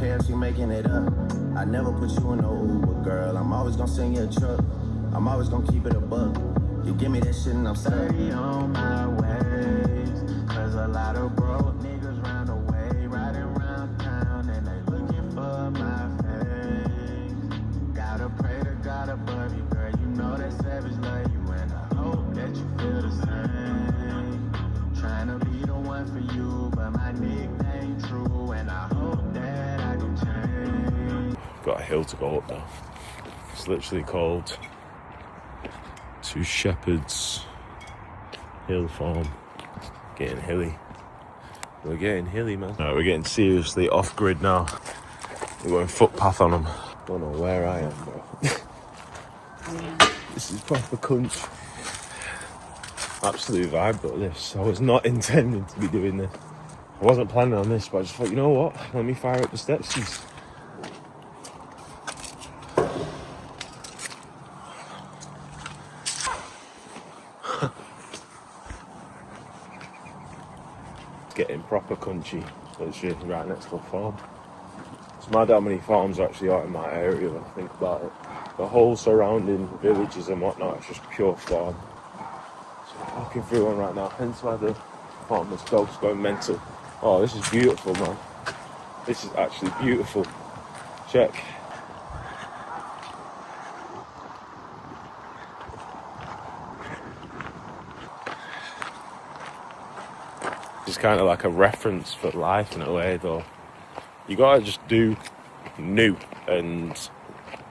KFC making it up. I never put you in no Uber, girl. I'm always gonna send you a truck. I'm always gonna keep it a buck. You give me that shit and I'm steady on my ways. Cause a lot of broke niggas round the way, riding around town and they looking for my face. Gotta pray to God above you, girl. You know that savage love you, and I hope that you feel the same. Trying to be the one for you, but my nickname true, and I hope that I can change. Got a hill to go up now. It's literally called Two Shepherds Hill Farm. Getting hilly. We're getting hilly, man. No, we're getting seriously off grid now. We're going footpath on them. Don't know where I am, bro. This is proper country. Absolute vibe, but this. I was not intending to be doing this. I wasn't planning on this, but I just thought, you know what? Let me fire up the steps. Getting proper country, literally right next to a farm. It's mad how many farms actually are in my area when I think about it. The whole surrounding villages and whatnot, it's just pure farm. So I'm walking through one right now, hence why the farmer's dog's going mental. Oh, this is beautiful, man. This is actually beautiful. Check. It's kind of like a reference for life in a way, though. You gotta just do new and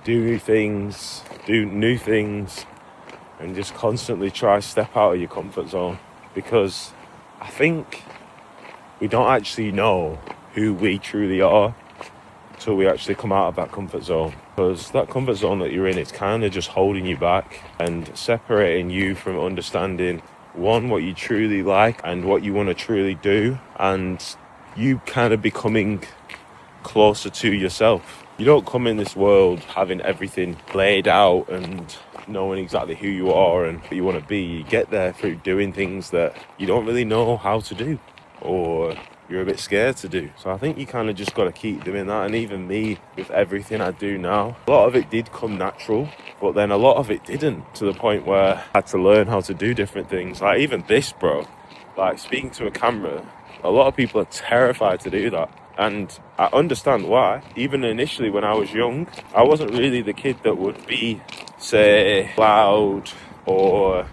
do new things, and just constantly try to step out of your comfort zone, because I think we don't actually know who we truly are until we actually come out of that comfort zone. Because that comfort zone that you're in, it's kind of just holding you back and separating you from understanding, one, what you truly like and what you want to truly do, and you kind of becoming closer to yourself. You don't come in this world having everything laid out and knowing exactly who you are and what you want to be. You get there through doing things that you don't really know how to do, or you're a bit scared to do. So I think you kind of just got to keep doing that. And even me, with everything I do now, a lot of it did come natural, but then a lot of it didn't, to the point where I had to learn how to do different things. Like even this, bro, like speaking to a camera, a lot of people are terrified to do that. And I understand why. Even initially when I was young, I wasn't really the kid that would be, say, loud or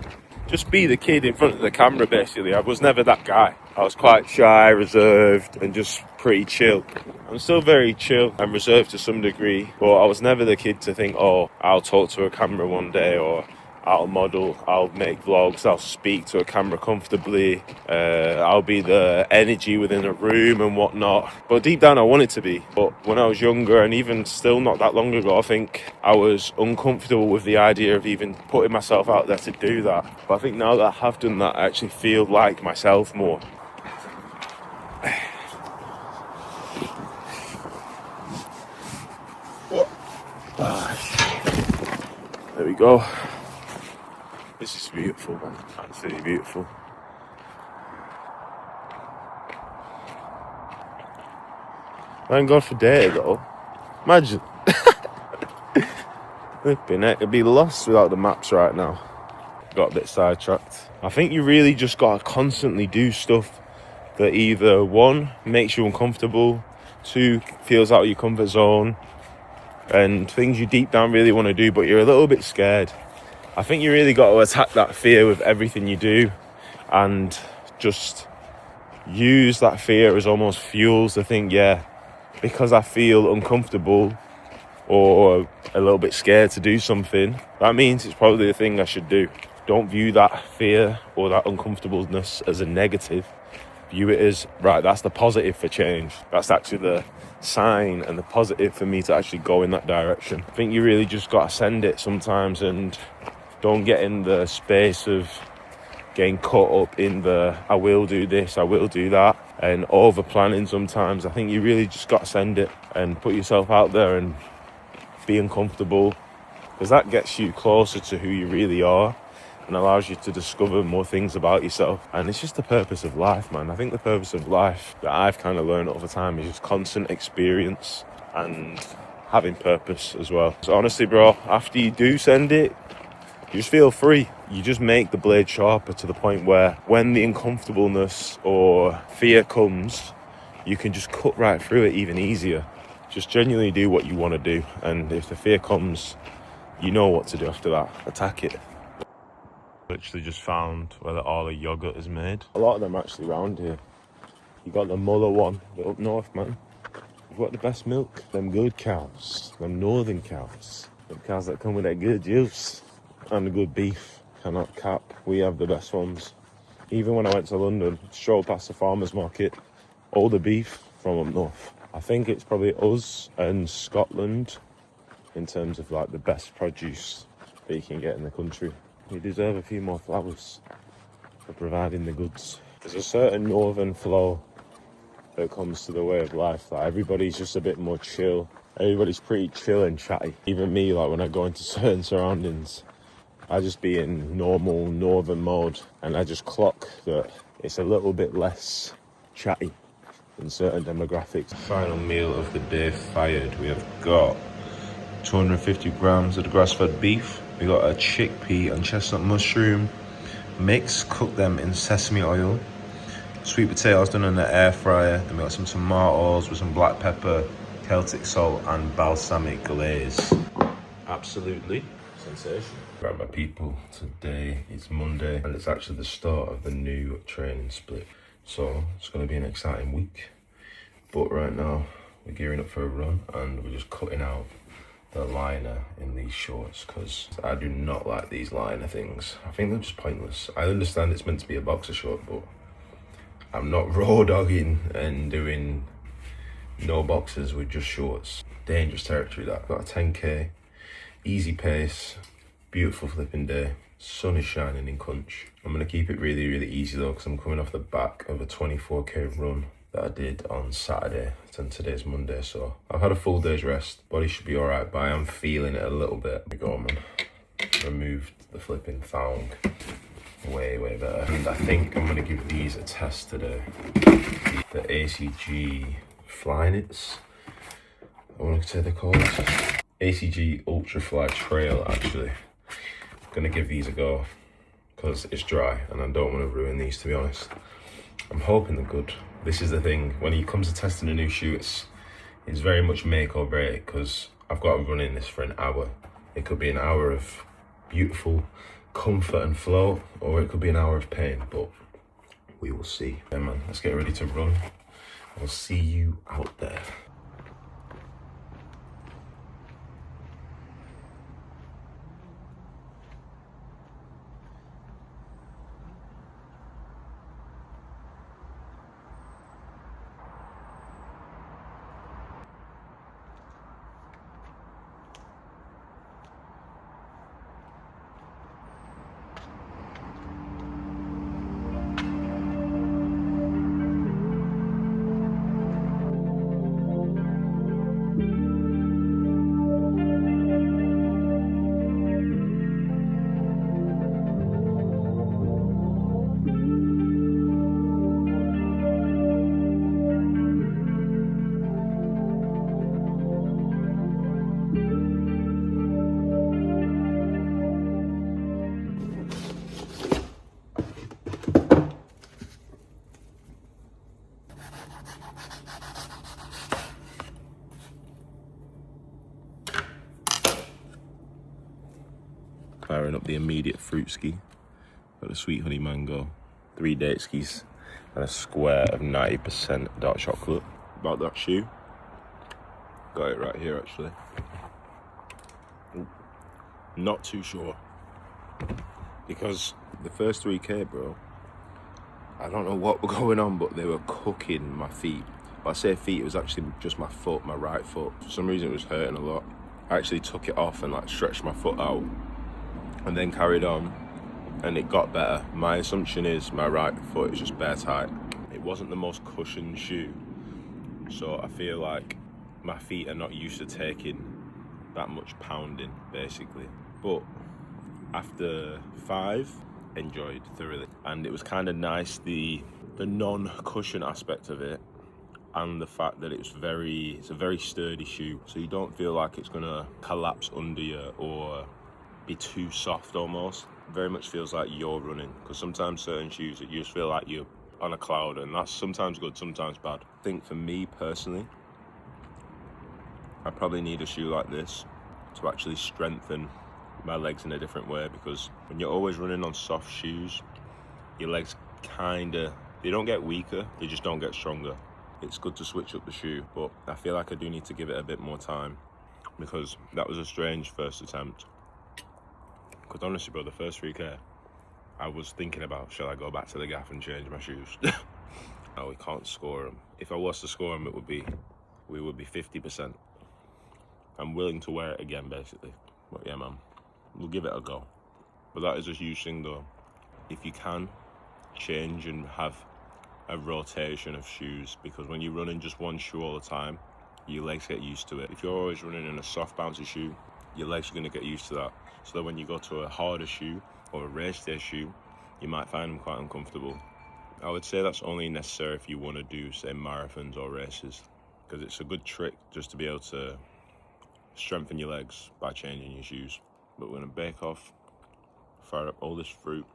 just be the kid in front of the camera, basically. I was never that guy. I was quite shy, reserved, and just pretty chill. I'm still very chill and reserved to some degree, but I was never the kid to think, oh, I'll talk to a camera one day, or I'll model, I'll make vlogs, I'll speak to a camera comfortably, I'll be the energy within a room and whatnot. But deep down I wanted to be. But when I was younger, and even still not that long ago, I think I was uncomfortable with the idea of even putting myself out there to do that. But I think now that I have done that, I actually feel like myself more. There we go. This is beautiful, man. Absolutely beautiful. Thank God for data, though. Imagine. Flipping heck, I'd be lost without the maps right now. Got a bit sidetracked. I think you really just gotta constantly do stuff that either, one, makes you uncomfortable, two, feels out of your comfort zone, and things you deep down really want to do, but you're a little bit scared. I think you really got to attack that fear with everything you do, and just use that fear as almost fuel to think, yeah, because I feel uncomfortable or a little bit scared to do something, that means it's probably the thing I should do. Don't view that fear or that uncomfortableness as a negative. View it as, right, that's the positive for change. That's actually the sign and the positive for me to actually go in that direction. I think you really just got to send it sometimes, and don't get in the space of getting caught up in the I will do this, I will do that, and over planning sometimes. I think you really just got to send it and put yourself out there and be uncomfortable, because that gets you closer to who you really are and allows you to discover more things about yourself. And it's just the purpose of life, man. I think the purpose of life that I've kind of learned over time is just constant experience and having purpose as well. So honestly, bro, after you do send it, you just feel free. You just make the blade sharper to the point where when the uncomfortableness or fear comes, you can just cut right through it even easier. Just genuinely do what you want to do. And if the fear comes, you know what to do after that. Attack it. Literally just found where all the yogurt is made. A lot of them actually around here. You got the Muller one, but up north, man. You've got the best milk. Them good cows. Them northern cows. Them cows that come with that good juice. And the good beef. Cannot cap. We have the best ones. Even when I went to London, strolled past the farmer's market, all the beef from up north. I think it's probably us and Scotland in terms of like the best produce that you can get in the country. We deserve a few more flowers for providing the goods. There's a certain northern flow that comes to the way of life. Like everybody's just a bit more chill. Everybody's pretty chill and chatty. Even me, like when I go into certain surroundings, I just be in normal northern mode and I just clock that it's a little bit less chatty in certain demographics. Final meal of the day fired. We have got 250 grams of the grass-fed beef. We got a chickpea and chestnut mushroom mix. Cook them in sesame oil. Sweet potatoes done in the air fryer. Then we got some tomatoes with some black pepper, Celtic salt and balsamic glaze. Absolutely sensational. Right, my people, today is Monday and it's actually the start of the new training split. So it's going to be an exciting week. But right now we're gearing up for a run and we're just cutting out the liner in these shorts because I do not like these liner things. I think they're just pointless. I understand it's meant to be a boxer short, but I'm not raw dogging and doing no boxers with just shorts. Dangerous territory that. Got a 10k, easy pace, beautiful flipping day. Sun is shining in Cunch. I'm gonna keep it really, really easy though because I'm coming off the back of a 24k run that I did on Saturday, and today's Monday, so I've had a full day's rest. Body should be alright, but I am feeling it a little bit. There we go, man. Removed the flipping thong. Way better. And I think I'm gonna give these a test today. The ACG Flyknits, I want to say they're called. ACG Ultrafly Trail, actually. I'm gonna give these a go because it's dry and I don't want to ruin these, to be honest. I'm hoping they're good. This is the thing, when it comes to testing a new shoe, it's very much make or break because I've got to run in this for an hour. It could be an hour of beautiful comfort and flow, or it could be an hour of pain, but we will see. Yeah, man, let's get ready to run. I'll see you out there. Firing up the immediate fruit ski. Got a sweet honey mango, 3 date skis, and a square of 90% dark chocolate. About that shoe, got it right here actually. Ooh, not too sure, because the first 3k, bro, I don't know what was going on, but they were cooking my feet. When I say feet, it was actually just my foot, my right foot. For some reason it was hurting a lot. I actually took it off and like stretched my foot out and then carried on, and it got better. My assumption is my right foot is just bare tight. It wasn't the most cushioned shoe, so I feel like my feet are not used to taking that much pounding, basically. But after 5, enjoyed thoroughly, and it was kind of nice, the non-cushion aspect of it and the fact that it's a very sturdy shoe, so you don't feel like it's gonna collapse under you or be too soft almost. Very much feels like you're running, because sometimes certain shoes you just feel like you're on a cloud, and that's sometimes good, sometimes bad. I think for me personally, I probably need a shoe like this to actually strengthen my legs in a different way, because when you're always running on soft shoes, your legs they don't get weaker, they just don't get stronger. It's good to switch up the shoe, but I feel like I do need to give it a bit more time, because that was a strange first attempt. Because honestly, bro, the first 3K, I was thinking about, shall I go back to the gaff and change my shoes? No, we can't score them. If I was to score them, we would be 50%. I'm willing to wear it again, basically. But yeah, man, we'll give it a go. But that is a huge thing, though. If you can, change and have a rotation of shoes, because when you run in just one shoe all the time, your legs get used to it. If you're always running in a soft bouncy shoe, your legs are going to get used to that, so that when you go to a harder shoe or a race day shoe, you might find them quite uncomfortable. I would say that's only necessary if you want to do, say, marathons or races, because it's a good trick just to be able to strengthen your legs by changing your shoes. But we're going to bake off, fire up all this fruit,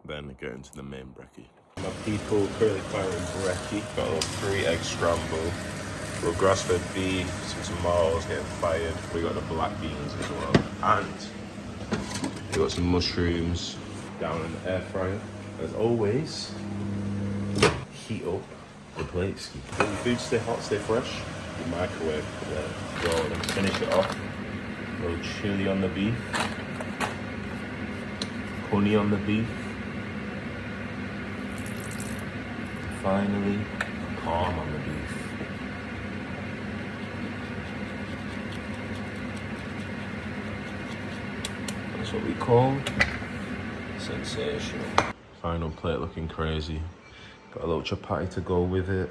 then get into the main brekkie. My people currently firing brekkie. Got a little 3-egg scramble. We've got grass-fed beef, some tomatoes getting fired. We got the black beans as well. And we got some mushrooms down in the air fryer. As always, heat up the plates. Keep the food stay hot, stay fresh. The microwave there. Go and finish it off. A little chili on the beef. Honey on the beef. Finally, palm on the beef. That's what we call sensational. Final plate looking crazy. Got a little chapati to go with it.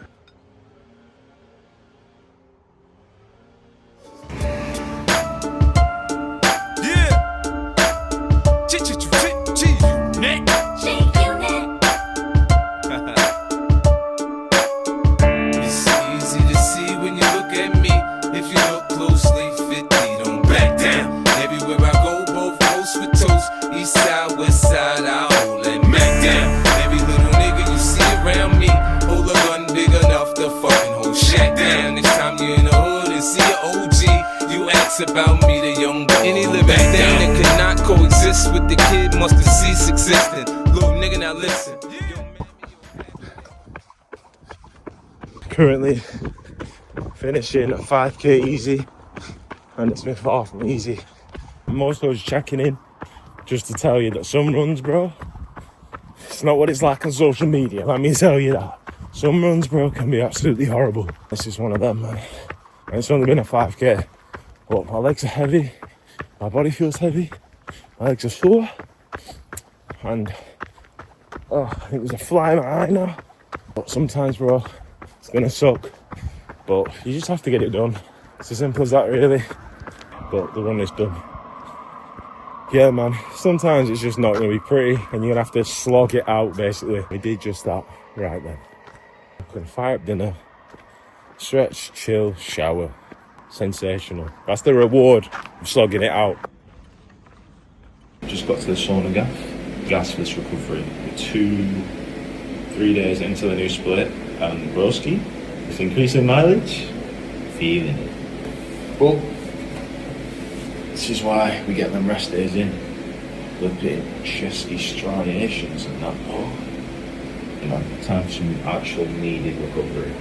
About me, the young boy. Any living thing that could not coexist with the kid must have ceased existing. Little nigga, now listen. Currently finishing a 5K easy, and it's been far from easy. I'm also just checking in just to tell you that some runs, bro, it's not what it's like on social media, let me tell you that. Some runs, bro, can be absolutely horrible. This is one of them, man. And it's only been a 5K. But my legs are heavy, my body feels heavy, my legs are sore, and I think there's a fly in my eye now. But sometimes, bro, it's gonna suck, but you just have to get it done. It's as simple as that, really. But the run is done. Yeah, man, sometimes it's just not gonna be pretty, and you're gonna have to slog it out, basically. We did just that right then. I'm gonna fire up dinner, stretch, chill, shower. Sensational. That's the reward of slogging it out. Just got to the sauna gasless recovery. 2-3 days into the new split, and broski, it's increasing mileage, feeling it. But this is why we get them rest days in. Flipping chesty striations and that. Oh, you know, time for some actual needed recovery.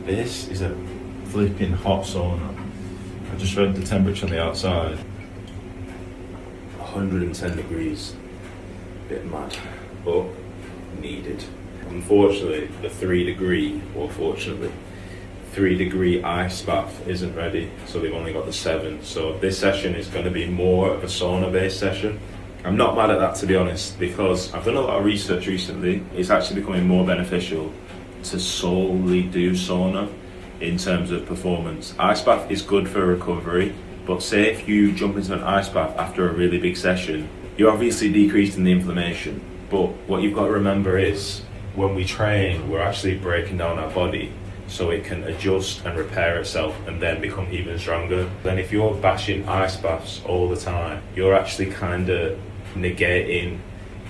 This is a flipping hot sauna. I just read the temperature on the outside. 110 degrees. Bit mad, but needed. Unfortunately, the 3 degree, or fortunately, 3-degree ice bath isn't ready, so they've only got the 7. So this session is going to be more of a sauna-based session. I'm not mad at that, to be honest, because I've done a lot of research recently. It's actually becoming more beneficial to solely do sauna in terms of performance. Ice bath is good for recovery, but say if you jump into an ice bath after a really big session, you're obviously decreasing the inflammation. But what you've got to remember is, when we train, we're actually breaking down our body so it can adjust and repair itself and then become even stronger. Then if you're bashing ice baths all the time, you're actually kind of negating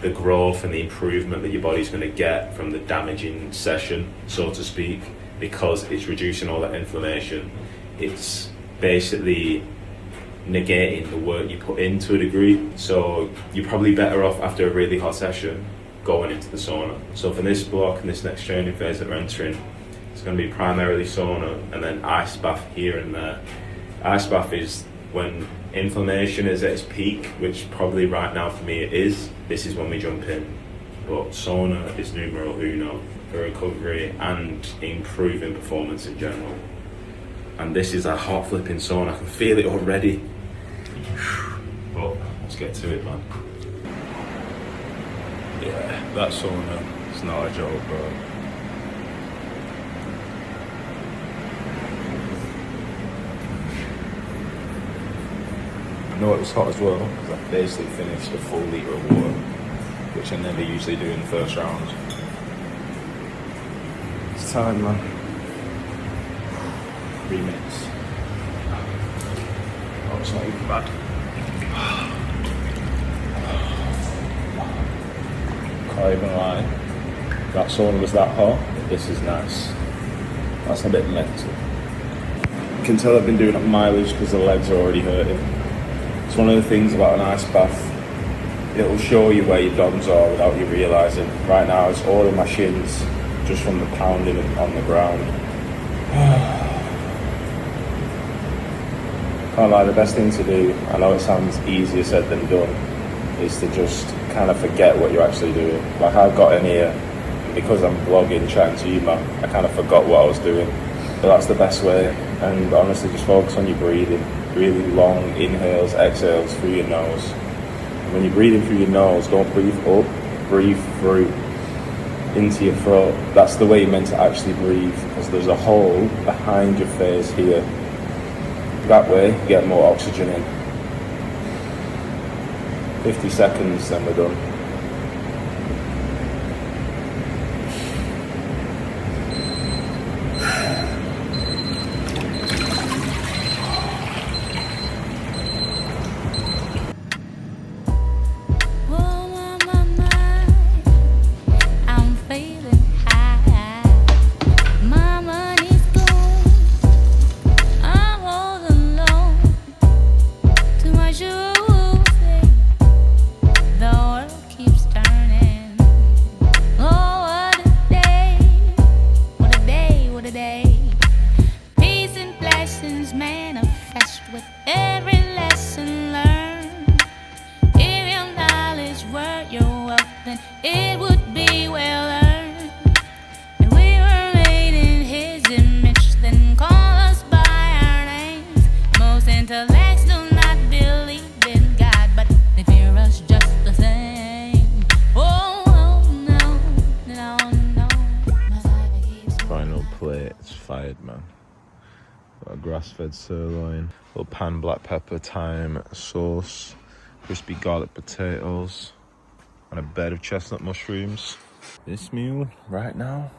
the growth and the improvement that your body's going to get from the damaging session, so to speak, because it's reducing all that inflammation. It's basically negating the work you put in to a degree. So you're probably better off after a really hot session going into the sauna. So for this block and this next training phase that we're entering, it's going to be primarily sauna and then ice bath here and there. Ice bath is when inflammation is at its peak, which probably right now for me it is. This is when we jump in. But sauna is numero uno for recovery and improving performance in general. And this is a hot flipping sauna. I can feel it already. But let's get to it, man. Yeah, that sauna, it's not a joke, bro. I know it was hot as well, because I basically finished a full litre of water, which I never usually do in the first round. It's time, man. 3 minutes. Oh, it's not even bad. Can't even lie. That sauna was that hot. This is nice. That's a bit mental. You can tell I've been doing up mileage because the legs are already hurting. It's one of the things about an ice bath. It'll show you where your DOMs are without you realising. Right now it's all in my shins, just from the pounding on the ground. Can't lie, the best thing to do, I know it sounds easier said than done, is to just kind of forget what you're actually doing. Like I've got in here, because I'm vlogging, chatting to you, man, I kind of forgot what I was doing. So that's the best way, and honestly just focus on your breathing. Really long inhales, exhales through your nose. When you're breathing through your nose, don't breathe up, breathe through into your throat. That's the way you're meant to actually breathe, because there's a hole behind your face here. That way you get more oxygen in. 50 seconds, then we're done. It's fired, man. Got a grass-fed sirloin, little pan black pepper, thyme sauce, crispy garlic potatoes, and a bed of chestnut mushrooms. This meal right now,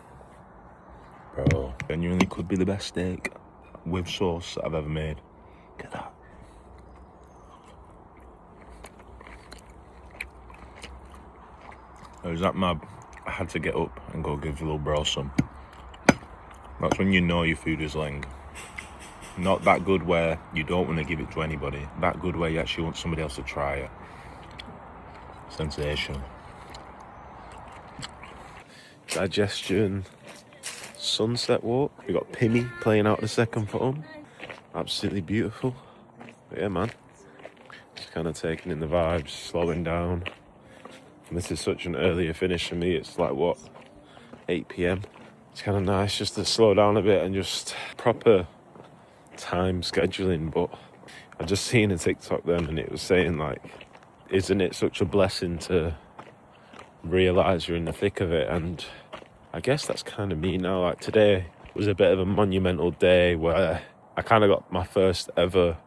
bro, genuinely could be the best steak with sauce that I've ever made. Look at that. I was that mad, I had to get up and go give the little bro some. That's when you know your food is lang. Not that good where you don't want to give it to anybody. That good where you actually want somebody else to try it. Sensational. Digestion. Sunset walk. We got Pimmy playing out the second for him. Absolutely beautiful. But yeah, man. Just kind of taking in the vibes, slowing down. And this is such an earlier finish for me. It's like, what, 8 p.m? it's kind of nice just to slow down a bit and just proper time scheduling. But I just seen a TikTok then, and it was saying like, isn't it such a blessing to realise you're in the thick of it? And I guess that's kind of me now. Like today was a bit of a monumental day where I kind of got my first ever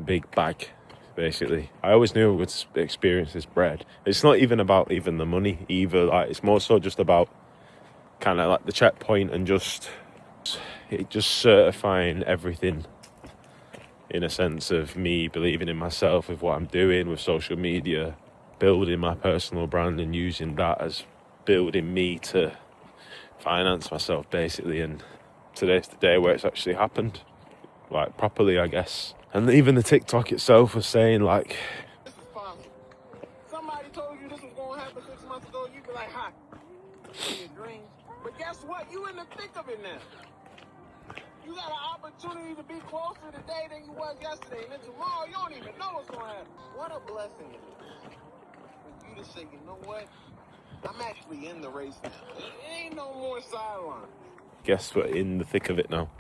big bag, basically. I always knew I would experience this bread. It's not even about even the money either. Like it's more so just about kind of like the checkpoint and just certifying everything, in a sense of me believing in myself with what I'm doing with social media, building my personal brand and using that as building me to finance myself, basically. And today's the day where it's actually happened, like properly, I guess. And even the TikTok itself was saying like, this is possible. Somebody told you this was going to happen 6 months ago, you'd be like, ha, in your dreams. But guess what? You in the thick of it now. You got an opportunity to be closer today than you was yesterday. And then tomorrow, you don't even know what's going to happen. What a blessing it is for you to say, you know what? I'm actually in the race now. It ain't no more sideline. guess we're in the thick of it now.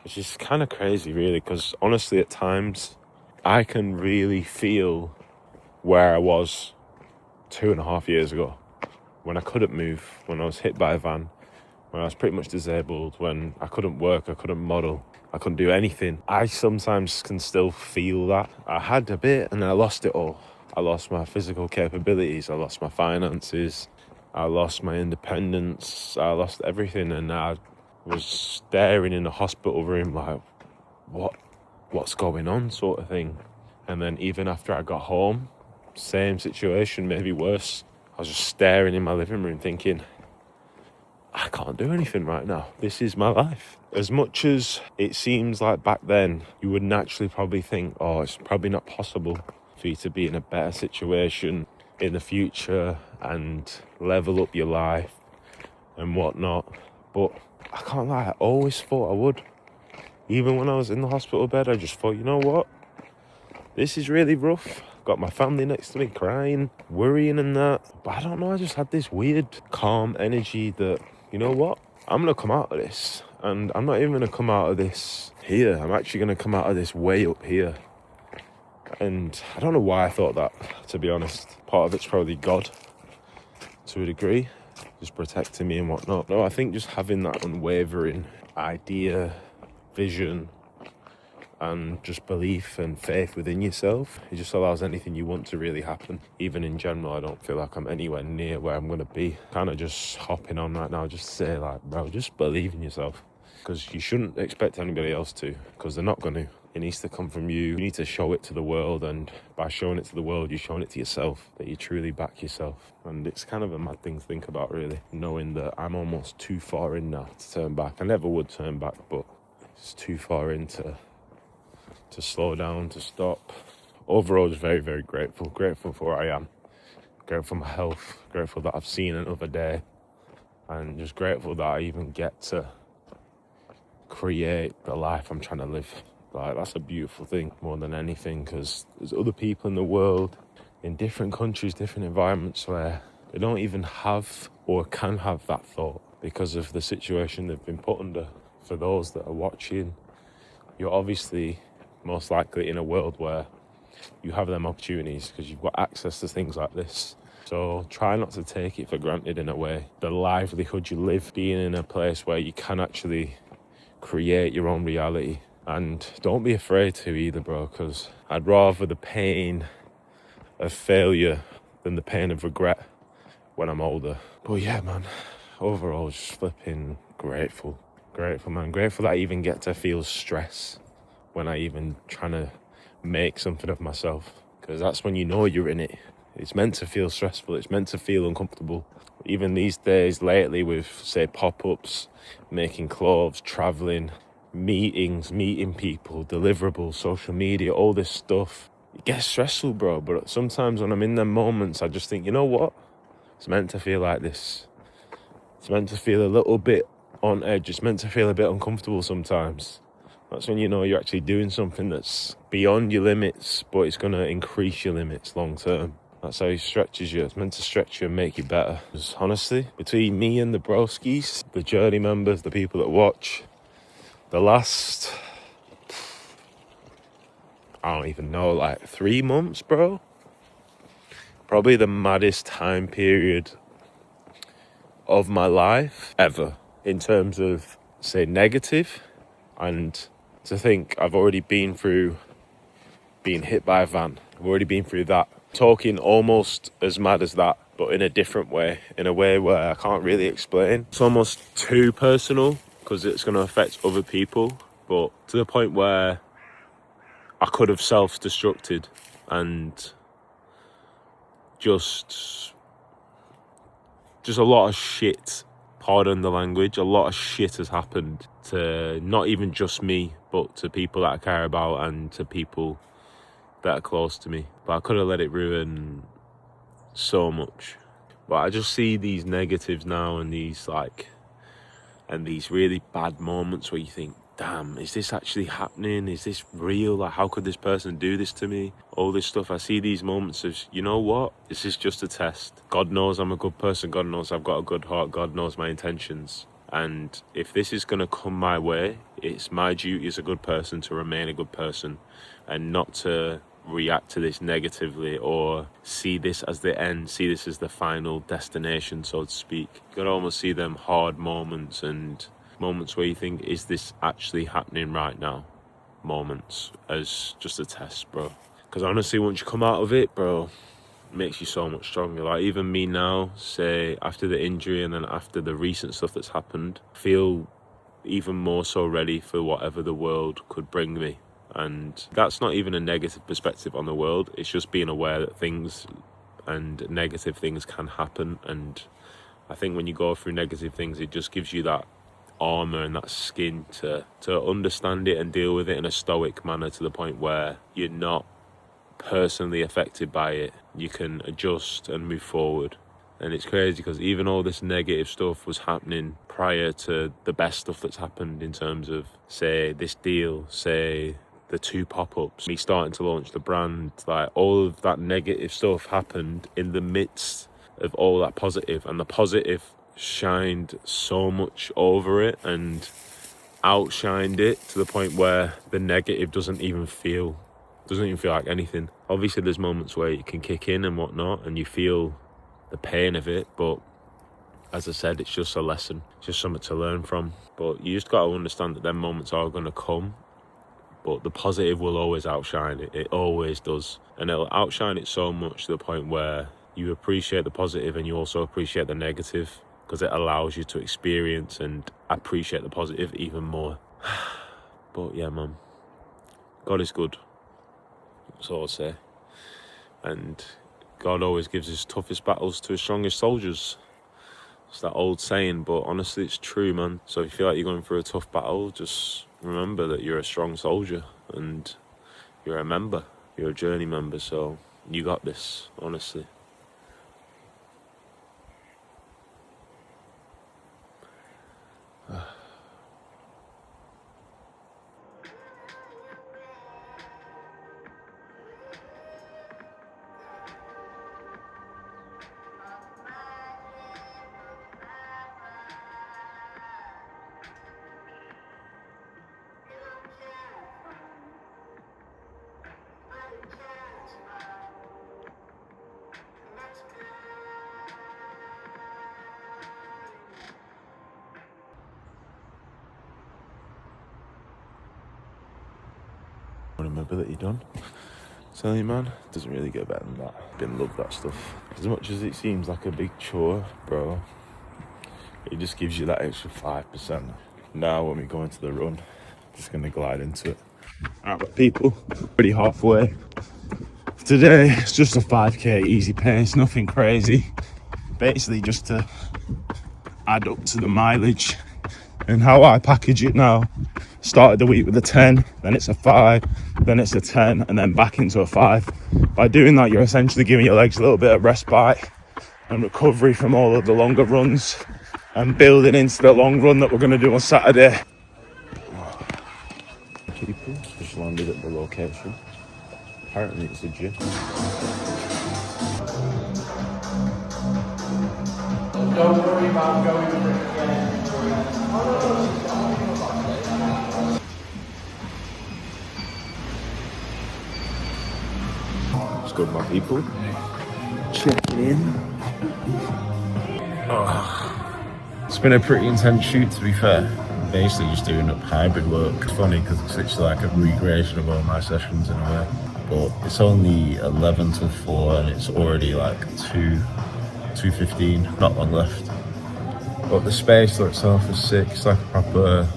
Which is kind of crazy, really, because honestly, at times, I can really feel where I was 2.5 years ago, when I couldn't move, when I was hit by a van, when I was pretty much disabled, when I couldn't work, I couldn't model, I couldn't do anything. I sometimes can still feel that. I had a bit and then I lost it all. I lost my physical capabilities, I lost my finances, I lost my independence, I lost everything, and I was staring in a hospital room like, what's going on, sort of thing. And then even after I got home, same situation, maybe worse. I was just staring in my living room thinking, I can't do anything right now. This is my life. As much as it seems like back then, you would naturally probably think, oh, it's probably not possible for you to be in a better situation in the future and level up your life and whatnot. But I can't lie, I always thought I would. Even when I was in the hospital bed, I just thought, you know what? This is really rough. Got my family next to me crying, worrying and that. But I don't know, I just had this weird calm energy that, you know what? I'm going to come out of this. And I'm not even going to come out of this here. I'm actually going to come out of this way up here. And I don't know why I thought that, to be honest. Part of it's probably God, to a degree, just protecting me and whatnot. No, I think just having that unwavering idea, vision, and just belief and faith within yourself, it just allows anything you want to really happen. Even in general, I don't feel like I'm anywhere near where I'm going to be. Kind of just hopping on right now, just to say like, bro, just believe in yourself. Because you shouldn't expect anybody else to, because they're not going to. It needs to come from you. You need to show it to the world, and by showing it to the world, you're showing it to yourself, that you truly back yourself. And it's kind of a mad thing to think about, really, knowing that I'm almost too far in now to turn back. I never would turn back, but it's too far in to slow down, to stop. Overall, just very, very grateful. Grateful for where I am. Grateful for my health. Grateful that I've seen another day. And just grateful that I even get to create the life I'm trying to live. Like, that's a beautiful thing more than anything, because there's other people in the world, in different countries, different environments, where they don't even have or can have that thought because of the situation they've been put under. For those that are watching, you're obviously most likely in a world where you have them opportunities because you've got access to things like this. So try not to take it for granted in a way. The livelihood you live, being in a place where you can actually create your own reality. And don't be afraid to either, bro, because I'd rather the pain of failure than the pain of regret when I'm older. But yeah, man, overall, just flipping grateful. Grateful, man. Grateful that I even get to feel stress when I even trying to make something of myself, because that's when you know you're in it. It's meant to feel stressful. It's meant to feel uncomfortable. Even these days lately with, say, pop-ups, making clothes, traveling, meetings, meeting people, deliverables, social media, all this stuff, it gets stressful, bro. But sometimes when I'm in them moments, I just think, you know what? It's meant to feel like this. It's meant to feel a little bit on edge. It's meant to feel a bit uncomfortable sometimes. That's when you know you're actually doing something that's beyond your limits, but it's going to increase your limits long term. That's how he stretches you. It's meant to stretch you and make you better. Because honestly, between me and the broskies, the JRNY members, the people that watch, the last, I don't even know, like 3 months, bro. Probably the maddest time period of my life ever in terms of, say, negative. And to think I've already been through being hit by a van. I've already been through that. Talking almost as mad as that, but in a different way, in a way where I can't really explain. It's almost too personal because it's going to affect other people, but to the point where I could have self-destructed and just a lot of shit, pardon the language, a lot of shit has happened to not even just me, but to people that I care about and to people that are close to me. But I could have let it ruin so much. But I just see these negatives now and these really bad moments where you think, damn, is this actually happening? Is this real? Like, how could this person do this to me? All this stuff. I see these moments of, you know what? This is just a test. God knows I'm a good person. God knows I've got a good heart. God knows my intentions. And if this is going to come my way, it's my duty as a good person to remain a good person and not to react to this negatively or see this as the end, see this as the final destination, so to speak. You can almost see them hard moments and moments where you think, is this actually happening right now? Moments as just a test, bro. Because honestly, once you come out of it, bro, it makes you so much stronger. Like, even me now, say, after the injury and then after the recent stuff that's happened, I feel even more so ready for whatever the world could bring me. And that's not even a negative perspective on the world. It's just being aware that things and negative things can happen. And I think when you go through negative things, it just gives you that armor and that skin to understand it and deal with it in a stoic manner, to the point where you're not personally affected by it. You can adjust and move forward. And it's crazy because even all this negative stuff was happening prior to the best stuff that's happened, in terms of, say, this deal, say, the 2 pop-ups, me starting to launch the brand. Like, all of that negative stuff happened in the midst of all that positive, and the positive shined so much over it and outshined it, to the point where the negative doesn't even feel like anything. Obviously there's moments where it can kick in and whatnot and you feel the pain of it, but as I said, it's just a lesson. It's just something to learn from. But you just got to understand that them moments are going to come, but the positive will always outshine it. It always does. And it'll outshine it so much to the point where you appreciate the positive and you also appreciate the negative, because it allows you to experience and appreciate the positive even more. But yeah, man, God is good. That's all I'll say. And God always gives his toughest battles to his strongest soldiers. It's that old saying, but honestly, it's true, man. So if you feel like you're going through a tough battle, just remember that you're a strong soldier and you're a member. You're a JRNY member, so you got this, honestly. Mobility done. Tell you, man, doesn't really get better than that. Been love that stuff. As much as it seems like a big chore, bro, it just gives you that extra 5%. Now when we go into the run, just gonna glide into it. Alright, but people, pretty halfway. Today it's just a 5k easy pace, nothing crazy. Basically just to add up to the mileage. And how I package it now, started the week with a 10, then it's a 5, then it's a 10, and then back into a 5. By doing that, you're essentially giving your legs a little bit of respite and recovery from all of the longer runs and building into the long run that we're going to do on Saturday. People just landed at the location. Apparently it's a gym. Don't worry about going over it again. What's good, my people? Checking in. It's been a pretty intense shoot, to be fair. Basically just doing up hybrid work. It's funny because it's literally like a recreation of all my sessions in a way. But it's only 11 till 4 and it's already like 2:15, not long left. But the space for itself is sick. It's like a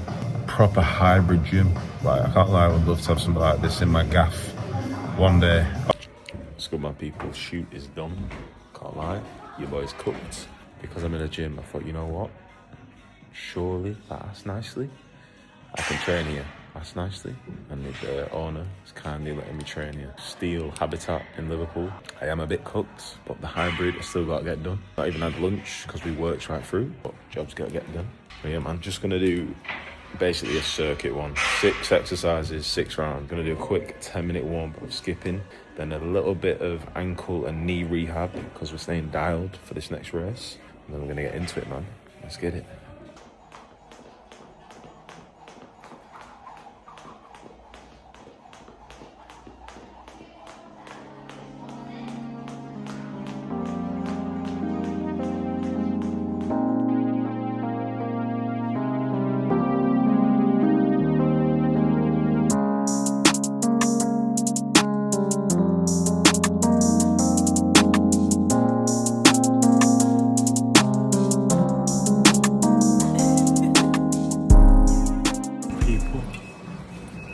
proper hybrid gym. Like, I can't lie, I would love to have something like this in my gaff one day. What's good, my people? Shoot is done. Can't lie, your boy's cooked. Because I'm in a gym, I thought, you know what? Surely, that's nicely, I can train here. That's nicely. And the owner is kindly letting me train here. Steel Habitat in Liverpool. I am a bit cooked, but the hybrid has still got to get done. Not even had lunch because we worked right through, but job's got to get done. But yeah, man, just gonna do basically a circuit one. 6 exercises, 6 rounds. Gonna do a quick 10-minute warm-up of skipping, then a little bit of ankle and knee rehab because we're staying dialed for this next race. And then we're gonna get into it, man. Let's get it.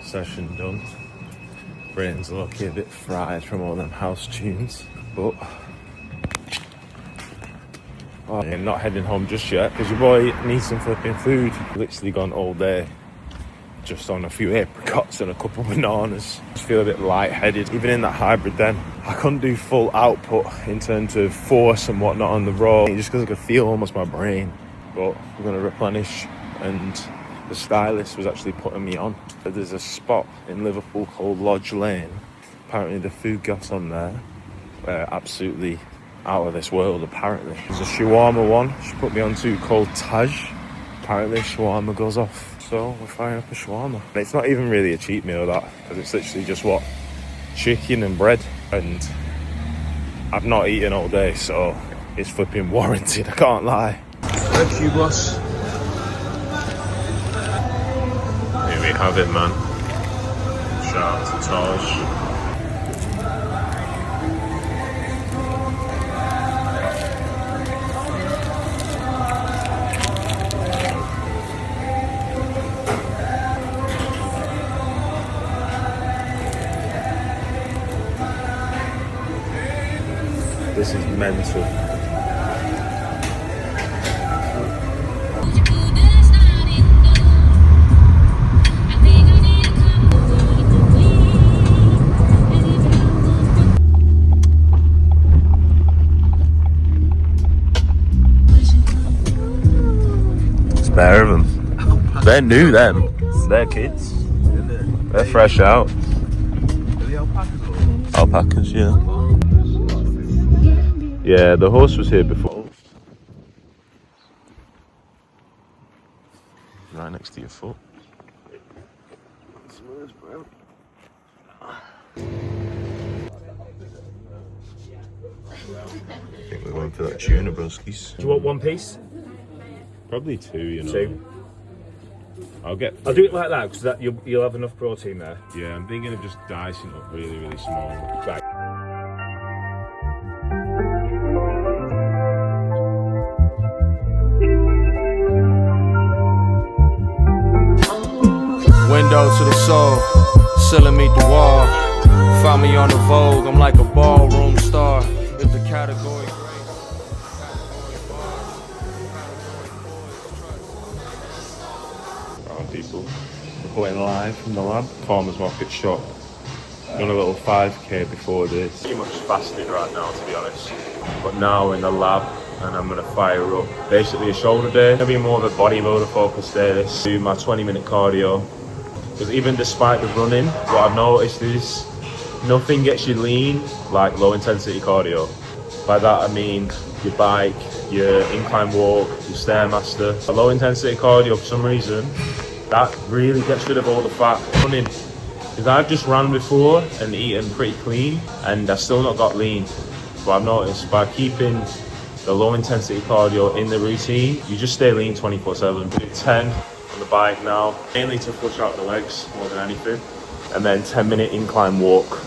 Session done. Brain's looking a bit fried from all them house tunes, but I'm not heading home just yet because your boy needs some flipping food. Literally gone all day just on a few apricots and a couple of bananas. Just feel a bit lightheaded. Even in that hybrid then, I couldn't do full output in terms of force and whatnot on the road, just because I could feel almost my brain. But we're going to replenish, and the stylist was actually putting me on. There's a spot in Liverpool called Lodge Lane. Apparently the food gas on there absolutely out of this world, apparently. There's a shawarma one she put me onto called Taj. Apparently shawarma goes off. So we're firing up a shawarma. And it's not even really a cheap meal, that, because it's literally just what? Chicken and bread. And I've not eaten all day, so it's flipping warranted, I can't lie. Thank you, boss. Here we have it, man. Shout out to Taj. This is mental. Spare of them. They're new, them. They're kids. They're fresh out. Alpacas, yeah. Yeah, the horse was here before. Right next to your foot. I think we're going for that tuna broskies. Do you want one piece? Probably 2, you know. 2. I'll do it like that because you'll have enough protein there. Yeah, I'm thinking of just dicing up really, really small. Right. Window to the soul, ceiling meet the wall. Found me on the Vogue, I'm like a ballroom star. If the category People, reporting live from the lab, farmer's market shop. Done a little 5k before this. Pretty much fasted right now, to be honest. But now in the lab, and I'm gonna fire up basically a shoulder day. Gonna be more of a bodybuilder focused day. This do my 20-minute cardio. Because even despite the running, what I've noticed is nothing gets you lean like low intensity cardio. By that I mean your bike, your incline walk, your stairmaster. A low intensity cardio, for some reason, that really gets rid of all the fat. Running, because I've just ran before and eaten pretty clean, and I've still not got lean. But I've noticed by keeping the low intensity cardio in the routine, you just stay lean 24/7. Do 10 on the bike now, mainly to push out the legs more than anything, and then 10-minute incline walk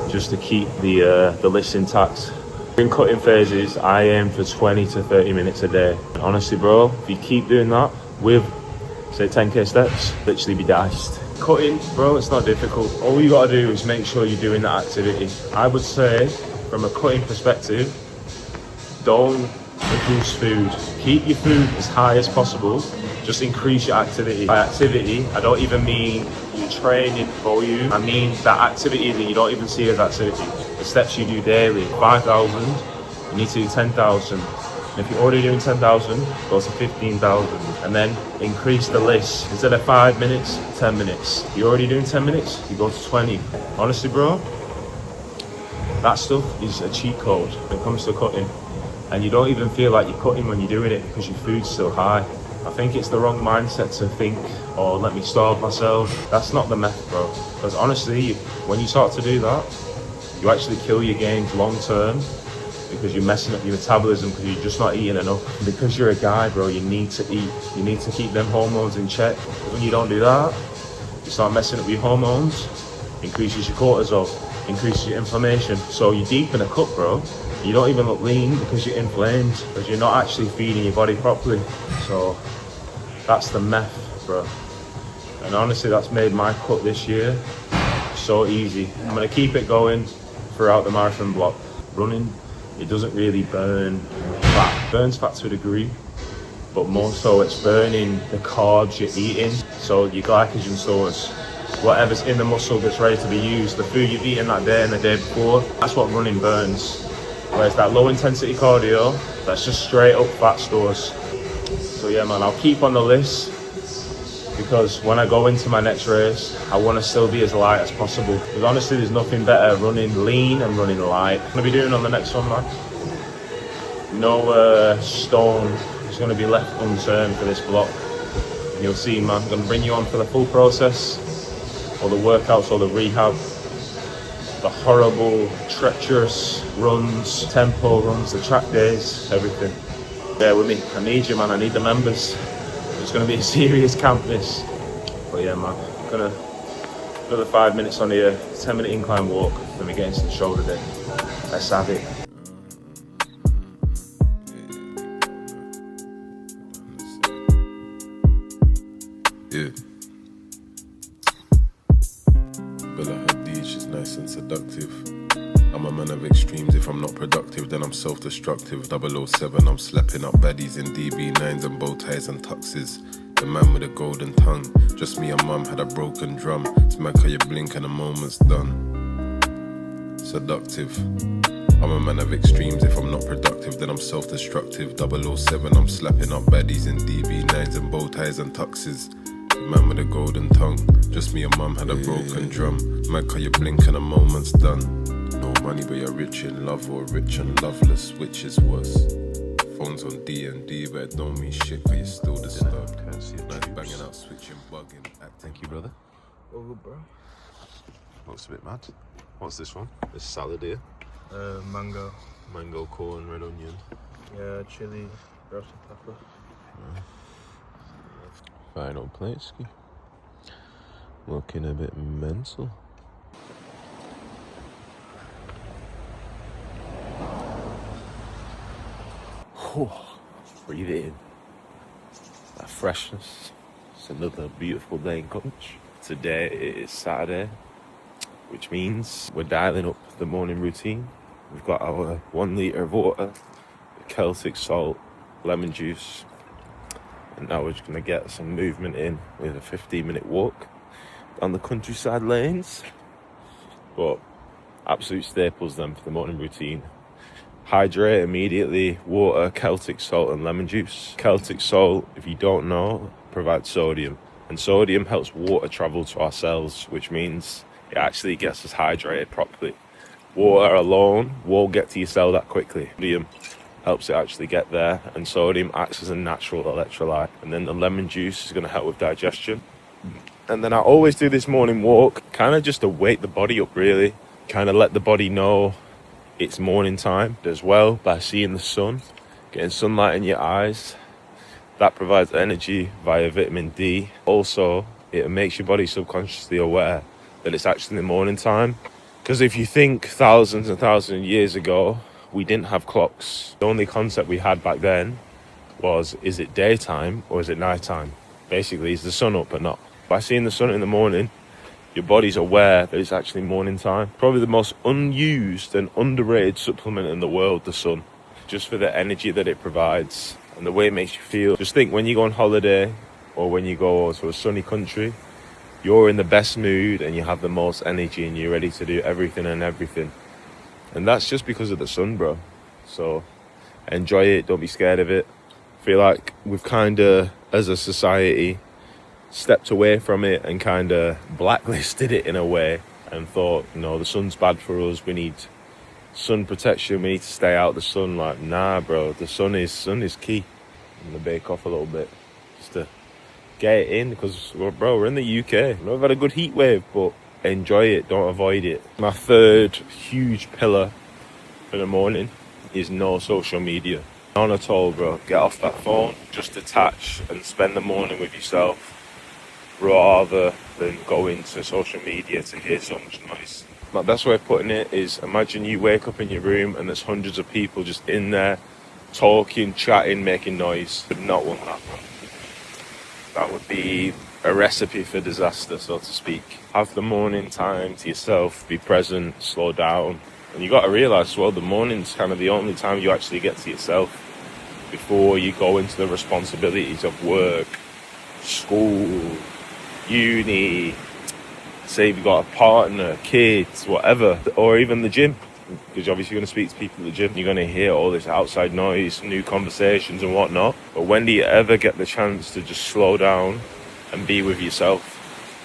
just to keep the list intact. In cutting phases, I aim for 20 to 30 minutes a day. Honestly, bro, if you keep doing that with, say, 10k steps, literally be diced. Cutting, bro, it's not difficult. All you gotta do is make sure you're doing that activity. I would say, from a cutting perspective, don't reduce food. Keep your food as high as possible. Just increase your activity. By activity, I don't even mean your training volume. I mean that activity that you don't even see as activity. The steps you do daily. 5,000, you need to do 10,000. And if you're already doing 10,000, go to 15,000. And then increase the list. Instead of 5 minutes, 10 minutes. You're already doing 10 minutes, you go to 20. Honestly, bro, that stuff is a cheat code when it comes to cutting. And you don't even feel like you're cutting when you're doing it because your food's so high. I think it's the wrong mindset to think, oh, let me starve myself. That's not the method, bro. Because honestly, when you start to do that, you actually kill your gains long term because you're messing up your metabolism because you're just not eating enough. Because you're a guy, bro, you need to eat. You need to keep them hormones in check. When you don't do that, you start messing up your hormones, increases your cortisol, increases your inflammation. So you're deep in a cut, bro. You don't even look lean because you're inflamed, because you're not actually feeding your body properly. So that's the meth, bro. And honestly, that's made my cut this year so easy. I'm gonna keep it going throughout the marathon block. Running, it doesn't really burn fat. It burns fat to a degree, but more so it's burning the carbs you're eating. So your glycogen stores, whatever's in the muscle that's ready to be used, the food you've eaten that day and the day before, that's what running burns. Whereas that low intensity cardio, that's just straight up fat stores. So yeah, man, I'll keep on the list because when I go into my next race, I want to still be as light as possible. Because honestly, there's nothing better running lean and running light. I'm going to be doing on the next one, man. No stone is going to be left unturned for this block. And you'll see, man, I'm going to bring you on for the full process, all the workouts, all the rehab, the horrible, treacherous runs, tempo runs, the track days, everything. Bear with me. I need you, man. I need the members. It's going to be a serious camp, this. But yeah, man. I'm going to another 5 minutes on here, 10-minute incline walk, then we get into the shoulder day. Let's have it. Yeah. Bella Hadid, she's nice and seductive. I'm a man of extremes. If I'm not productive, then I'm self-destructive. 007, I'm slapping up baddies in DB9s and bow ties and tuxes. The man with a golden tongue. Just me and mum had a broken drum. Smack how you blink and a moment's done. Seductive. I'm a man of extremes. If I'm not productive, then I'm self-destructive. 007, I'm slapping up baddies in DB9s and bow ties and tuxes. The man with a golden tongue. Just me and mum had a broken drum. Smack how you blink and a moment's done. No money, but you're rich in love, or rich and loveless, which is worse. Phones on D&D, but it don't mean shit, cause you're still disturbed. Nice banging out, switching, bugging, acting. Thank you, brother. All good, bro. Looks a bit mad. What's this one? This salad here? Mango. Mango, corn, red onion. Yeah, chili, roasted pepper. Final plate ski. Looking a bit mental. Breathe it in. That freshness. It's another beautiful day in Cutch. Today is Saturday, which means we're dialing up the morning routine. We've got our 1 litre of water, Celtic salt, lemon juice, and now we're just going to get some movement in with a 15-minute walk down the countryside lanes. But absolute staples then for the morning routine. Hydrate immediately, water, Celtic salt and lemon juice. Celtic salt, if you don't know, provides sodium. And sodium helps water travel to our cells, which means it actually gets us hydrated properly. Water alone won't get to your cell that quickly. Sodium helps it actually get there, and sodium acts as a natural electrolyte. And then the lemon juice is going to help with digestion. And then I always do this morning walk, kind of just to wake the body up, really. Kind of let the body know it's morning time as well, by seeing the sun, getting sunlight in your eyes. That provides energy via vitamin D. Also, it makes your body subconsciously aware that it's actually the morning time. Because if you think thousands and thousands of years ago, we didn't have clocks. The only concept we had back then was, is it daytime or is it nighttime? Basically, is the sun up or not? By seeing the sun in the morning, your body's aware that it's actually morning time. Probably the most unused and underrated supplement in the world, the sun. Just for the energy that it provides and the way it makes you feel. Just think, when you go on holiday or when you go to a sunny country, you're in the best mood and you have the most energy and you're ready to do everything and everything. And that's just because of the sun, bro. So enjoy it, don't be scared of it. I feel like we've kind of, as a society, stepped away from it and kind of blacklisted it in a way and thought, the sun's bad for us, we need sun protection, we need to stay out of the sun. Like, nah, bro, the sun is key. I'm gonna bake off a little bit just to get it in, because we're in the UK. We've had a good heat wave, but enjoy it, don't avoid it. My third huge pillar for the morning is no social media. None at all, bro. Get off that phone, just detach and spend the morning with yourself, rather than go into social media to hear so much noise. My best way of putting it is, imagine you wake up in your room and there's hundreds of people just in there talking, chatting, making noise. I would not want that, bro. That would be a recipe for disaster, so to speak. Have the morning time to yourself, be present, slow down. And you got to realise, well, the morning's kind of the only time you actually get to yourself before you go into the responsibilities of work, school, uni, say if you've got a partner, kids, whatever, or even the gym. Because obviously you're going to speak to people at the gym, you're going to hear all this outside noise, new conversations and whatnot. But when do you ever get the chance to just slow down and be with yourself?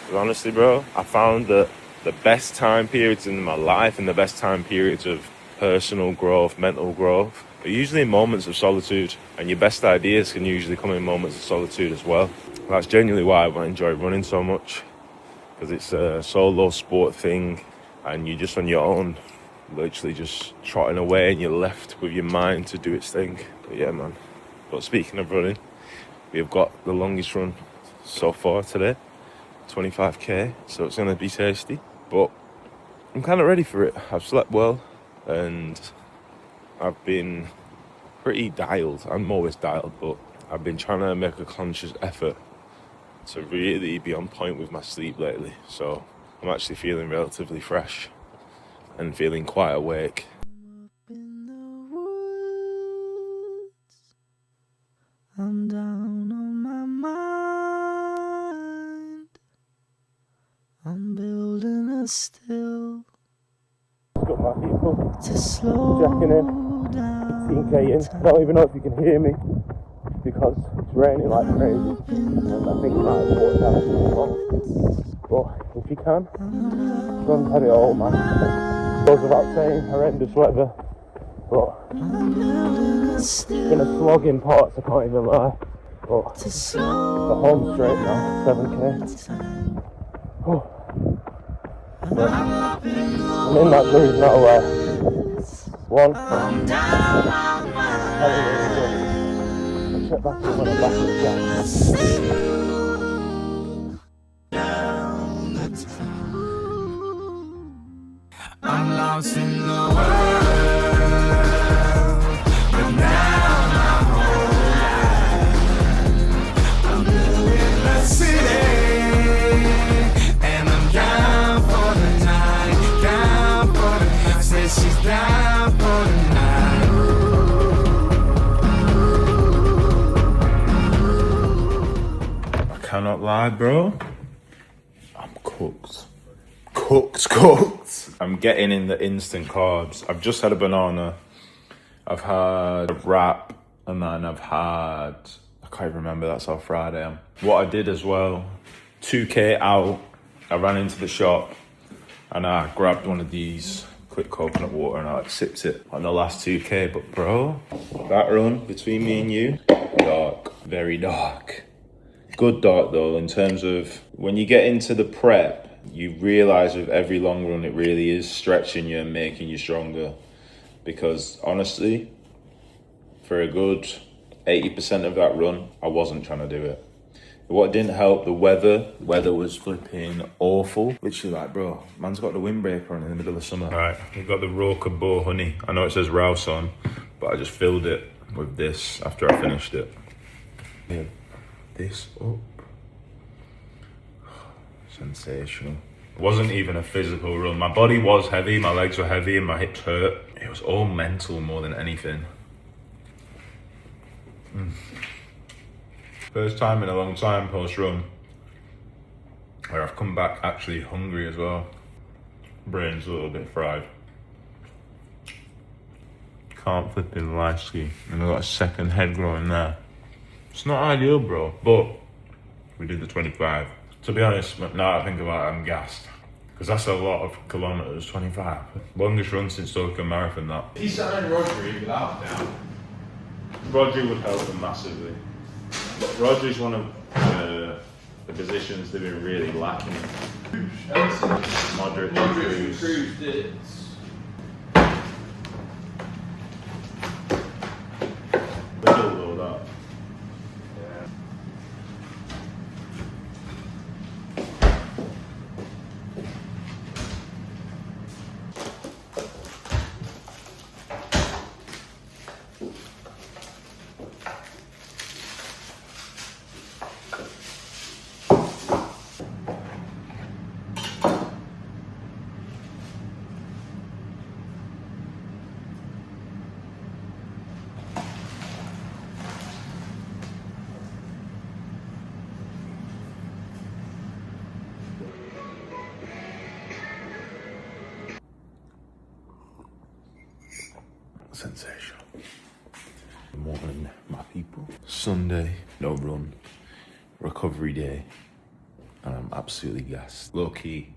Because honestly, bro, I found that the best time periods in my life and the best time periods of personal growth, mental growth, are usually in moments of solitude. And your best ideas can usually come in moments of solitude as well. That's genuinely why I enjoy running so much, because it's a solo sport thing and you're just on your own, literally just trotting away, and you're left with your mind to do its thing. But yeah, man. But speaking of running, we've got the longest run so far today, 25k, so it's going to be tasty. But I'm kind of ready for it. I've slept well and I've been pretty dialed. I'm always dialed, but I've been trying to make a conscious effort to really be on point with my sleep lately. So I'm actually feeling relatively fresh and feeling quite awake. In the woods, I'm down on my mind. I'm building a still Got my people to slow checking in, down. 15k in. I don't even know if you can hear me because it's raining like crazy. And I think I might have walked out of the phone. But if you can, don't have it all, man. Goes without saying, horrendous weather, but it's been a slog in parts, I can't even lie. But the home straight now, 7k. Oh. But I'm in that mood now where one, I'll check back in when I'm back in the I'm lost in the world, but now my whole life, I'm building a city, and I'm down for the night, down for the night. Says she's down for the I cannot lie, bro. I'm cooked. I'm getting in the instant carbs. I've just had a banana. I've had a wrap, and then I've had, I can't remember, that's how fried I am. What I did as well, 2k out, I ran into the shop and I grabbed one of these quick coconut water and I like sipped it on the last 2K. But bro, that run between me and you, dark, very dark. Good dark though, in terms of when you get into the prep, you realise with every long run it really is stretching you and making you stronger. Because honestly, for a good 80% of that run, I wasn't trying to do it. What didn't help, the weather. The weather was flipping awful. Literally like, bro, man's got the windbreaker on in the middle of summer. Right, we've got the Roca Bow Honey. I know it says Rouse on, but I just filled it with this after I finished it. Yeah, this up. Sensational. It wasn't even a physical run. My body was heavy, my legs were heavy, and my hips hurt. It was all mental more than anything. First time in a long time post-run where I've come back actually hungry as well. Brain's a little bit fried. Can't flipping lie ski. And I've got a second head growing there. It's not ideal, bro, but we did the 25. To be honest, now I think about it, I'm gassed. Because that's a lot of kilometres, 25. Longest run since Tokyo Marathon, that. If you signed Rodri without doubt. Rodri would help them massively. But Rodri's one of the positions they've been really lacking. Moderate Cruz. Cruz did. We're still low that. Sensational. Good morning, my people. Sunday, no run, recovery day, and I'm absolutely gassed. Low key,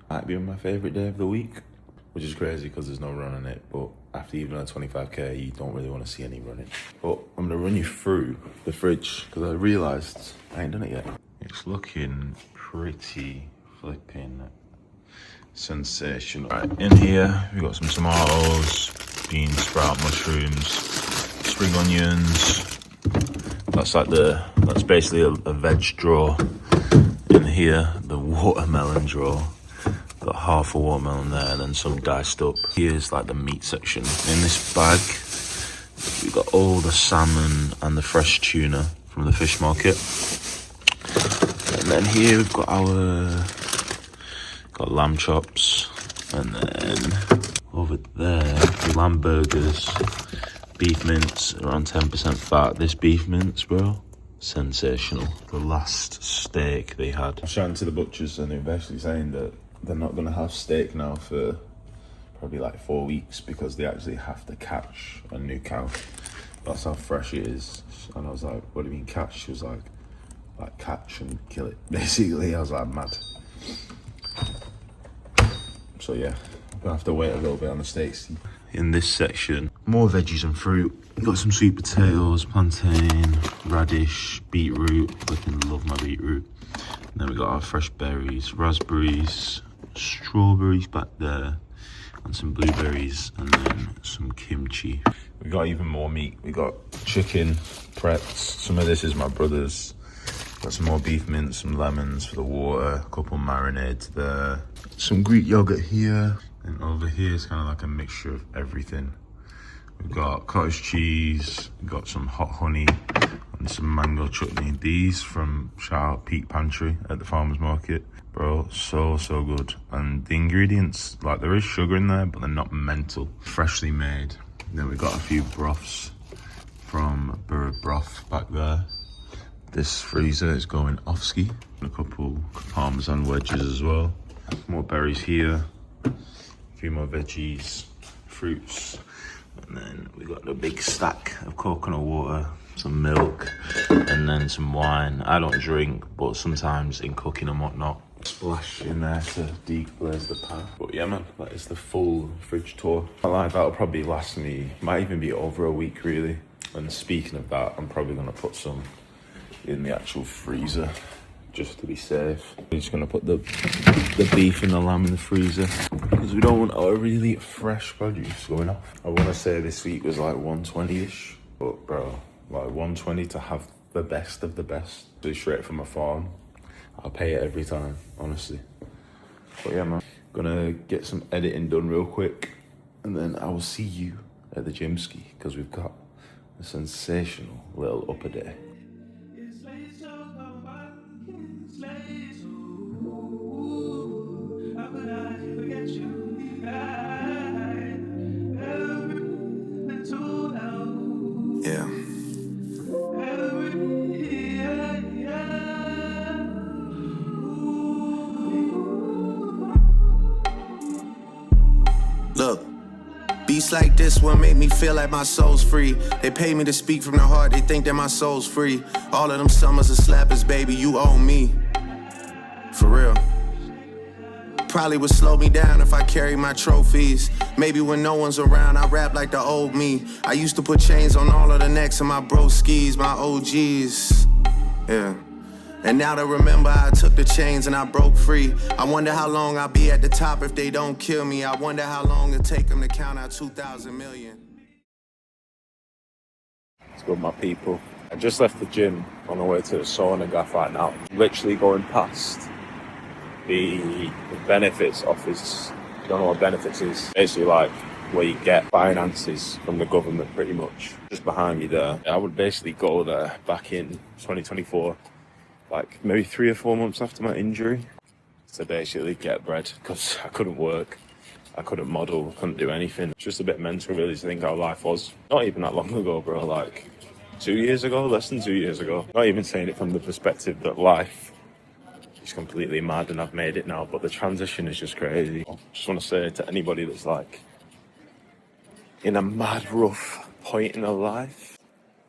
might be my favourite day of the week, which is crazy because there's no run in it, but after even a 25k, you don't really want to see any running. But I'm gonna run you through the fridge because I realised I ain't done it yet. It's looking pretty flipping sensational. Right, in here, we've got some tomatoes, beans, sprout, mushrooms, spring onions. That's basically a veg drawer. In here, the watermelon drawer. Got half a watermelon there and then some diced up. Here's like the meat section. In this bag, we've got all the salmon and the fresh tuna from the fish market. And then here we've got got lamb chops, and then over there, lamb burgers, beef mince, around 10% fat. This beef mince, bro, sensational. The last steak they had. I was chatting to the butchers and they're basically saying that they're not gonna have steak now for probably like 4 weeks because they actually have to catch a new cow. That's how fresh it is. And I was like, what do you mean catch? She was like catch and kill it. Basically, I was like, mad. So yeah, I'm gonna have to wait a little bit on the steaks. In this section, more veggies and fruit. We've got some sweet potatoes, plantain, radish, beetroot. Fucking love my beetroot. And then we got our fresh berries, raspberries, strawberries back there, and some blueberries, and then some kimchi. We got even more meat. We got chicken, preps. Some of this is my brother's. Got some more beef mince, some lemons for the water, a couple marinades there. Some Greek yogurt here. And over here is kind of like a mixture of everything. We've got cottage cheese, we've got some hot honey, and some mango chutney. These from, shout out, Peak Pantry at the farmer's market. Bro, so good. And the ingredients, like there is sugar in there, but they're not mental. Freshly made. And then we've got a few broths from Burra Broth back there. This freezer is going off-ski. A couple parmesan wedges as well. More berries here. A few more veggies, fruits. And then we got the big stack of coconut water, some milk, and then some wine. I don't drink, but sometimes in cooking and whatnot, splash in there to deglaze the pan. But yeah man, that is the full fridge tour. Like that'll probably last me, might even be over a week really. And speaking of that, I'm probably gonna put some in the actual freezer just to be safe. I'm just gonna put the beef and the lamb in the freezer because we don't want our really fresh produce going off. I wanna say this week was like 120-ish, but bro, like 120 to have the best of the best, straight from a farm. I'll pay it every time, honestly. But yeah man, gonna get some editing done real quick and then I will see you at the gym ski because we've got a sensational little upper day. Yeah. Look, beats like this one make me feel like my soul's free. They pay me to speak from the heart, they think that my soul's free. All of them summers of slappers, baby, you owe me. For real. Probably would slow me down if I carried my trophies. Maybe when no one's around, I rap like the old me. I used to put chains on all of the necks of my bro skis, my OGs. Yeah. And now to remember I took the chains and I broke free. I wonder how long I'll be at the top if they don't kill me. I wonder how long it'll take them to count out 2,000 million. Let's go, my people. I just left the gym on the way to the sauna gaff right now. Literally going past the benefits office. I don't know what benefits is. Basically like where you get finances from the government pretty much. Just behind me there. I would basically go there back in 2024. Like maybe 3 or 4 months after my injury to basically get bread because I couldn't work, I couldn't model, couldn't do anything. It's just a bit mental really to think how life was. Not even that long ago, bro, like 2 years ago, less than 2 years ago. Not even saying it from the perspective that life is completely mad and I've made it now, but the transition is just crazy. I just want to say to anybody that's like in a mad rough point in their life,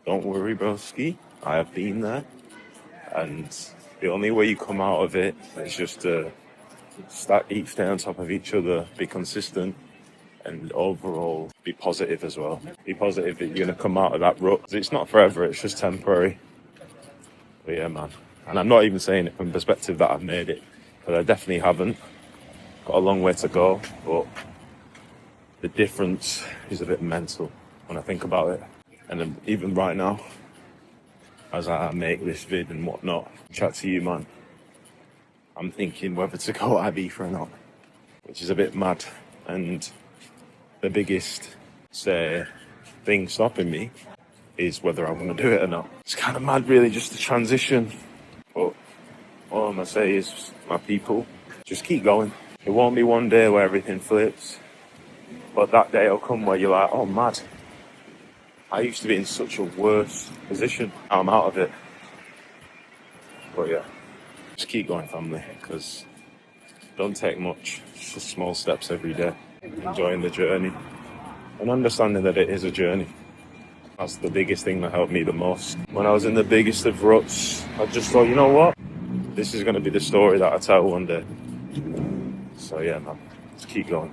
don't worry, broski, I have been there. And the only way you come out of it is just to stay on top of each other, be consistent, and overall be positive as well. Be positive that you're going to come out of that rut. It's not forever, it's just temporary. But yeah, man. And I'm not even saying it from the perspective that I've made it, because I definitely haven't. Got a long way to go, but the difference is a bit mental when I think about it. And then even right now, as I make this vid and whatnot, chat to you, man, I'm thinking whether to go IV or not, which is a bit mad. And the biggest, thing stopping me is whether I want to do it or not. It's kind of mad, really, just the transition. But all I'm going to say is, my people, just keep going. It won't be one day where everything flips, but that day will come where you're like, oh, mad. I used to be in such a worse position. I'm out of it. But yeah, just keep going, family, because don't take much. It's just small steps every day. Enjoying the journey and understanding that it is a journey. That's the biggest thing that helped me the most. When I was in the biggest of ruts, I just thought, you know what? This is going to be the story that I tell one day. So yeah, man, just keep going.